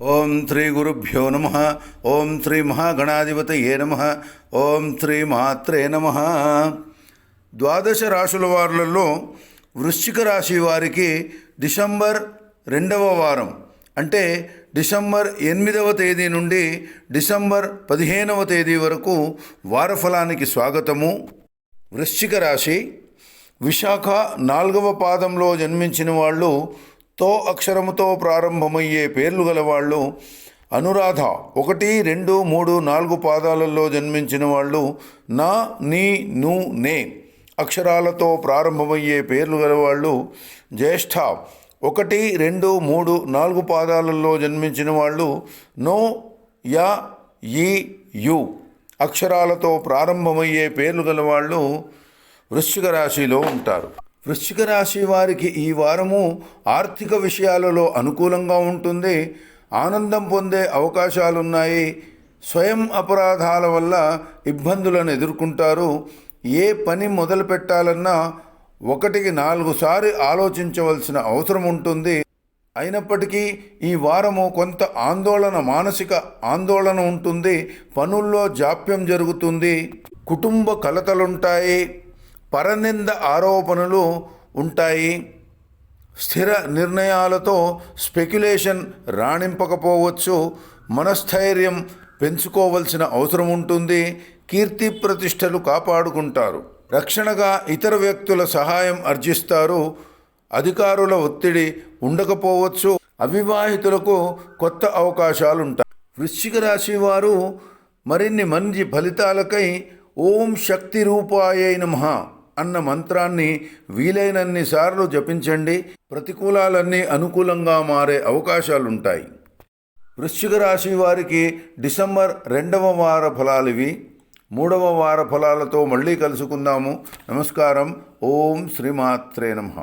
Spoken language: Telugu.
ఓం శ్రీ గురుభ్యో నమ. ఓం శ్రీ మహాగణాధిపతయే నమ. ఓం శ్రీ మాత్రే నమ. ద్వాదశ రాశుల వారులలో వృశ్చిక రాశి వారికి డిసెంబర్ 2వ వారం అంటే డిసెంబర్ 8వ తేదీ నుండి డిసెంబర్ 15వ తేదీ వరకు వారఫలానికి స్వాగతము. వృశ్చిక రాశి విశాఖ 4వ పాదంలో జన్మించిన వాళ్ళు, తో అక్షరముతో ప్రారంభమయ్యే పేర్లు గలవాళ్ళు, అనురాధ 1, 2, 3, 4 పాదాలలో జన్మించిన వాళ్ళు, నా, నీ, ను, నే అక్షరాలతో ప్రారంభమయ్యే పేర్లు గలవాళ్ళు, జ్యేష్ఠ 1, 2, 3, 4 పాదాలలో జన్మించిన వాళ్ళు, నో, యా, ఈ, యు అక్షరాలతో ప్రారంభమయ్యే పేర్లు గలవాళ్ళు వృశ్చిక రాశిలో ఉంటారు. వృశ్చిక రాశి వారికి ఈ వారము ఆర్థిక విషయాలలో అనుకూలంగా ఉంటుంది. ఆనందం పొందే అవకాశాలున్నాయి. స్వయం అపరాధాల వల్ల ఇబ్బందులను ఎదుర్కొంటారు. ఏ పని మొదలు పెట్టాలన్నా 1కి 4 సార్లు ఆలోచించవలసిన అవసరం ఉంటుంది. అయినప్పటికీ ఈ వారము కొంత మానసిక ఆందోళన ఉంటుంది. పనుల్లో జాప్యం జరుగుతుంది. కుటుంబ కలతలుంటాయి. పరనింద ఆరోపణలు ఉంటాయి. స్థిర నిర్ణయాలతో స్పెక్యులేషన్ రాణింపకపోవచ్చు. మనస్థైర్యం పెంచుకోవలసిన అవసరం ఉంటుంది. కీర్తి ప్రతిష్టలు కాపాడుకుంటారు. రక్షణగా ఇతర వ్యక్తుల సహాయం ఆర్జిస్తారు. అధికారుల ఒత్తిడి ఉండకపోవచ్చు. అవివాహితులకు కొత్త అవకాశాలుంటాయి. వృశ్చిక రాశి వారు మరిన్ని మంచి ఫలితాలకై ఓం శక్తి రూపాయై నమః అన్న మంత్రాన్ని వీలైనన్ని సార్లు జపించండి. ప్రతికూలాలన్నీ అనుకూలంగా మారే అవకాశాలుంటాయి. వృశ్చిక రాశి వారికి డిసెంబర్ 2వ వార ఫలాలు ఇవి. 3వ వార ఫలాలతో మళ్ళీ కలుసుకుందాము. నమస్కారం. ఓం శ్రీమాత్రే నమః.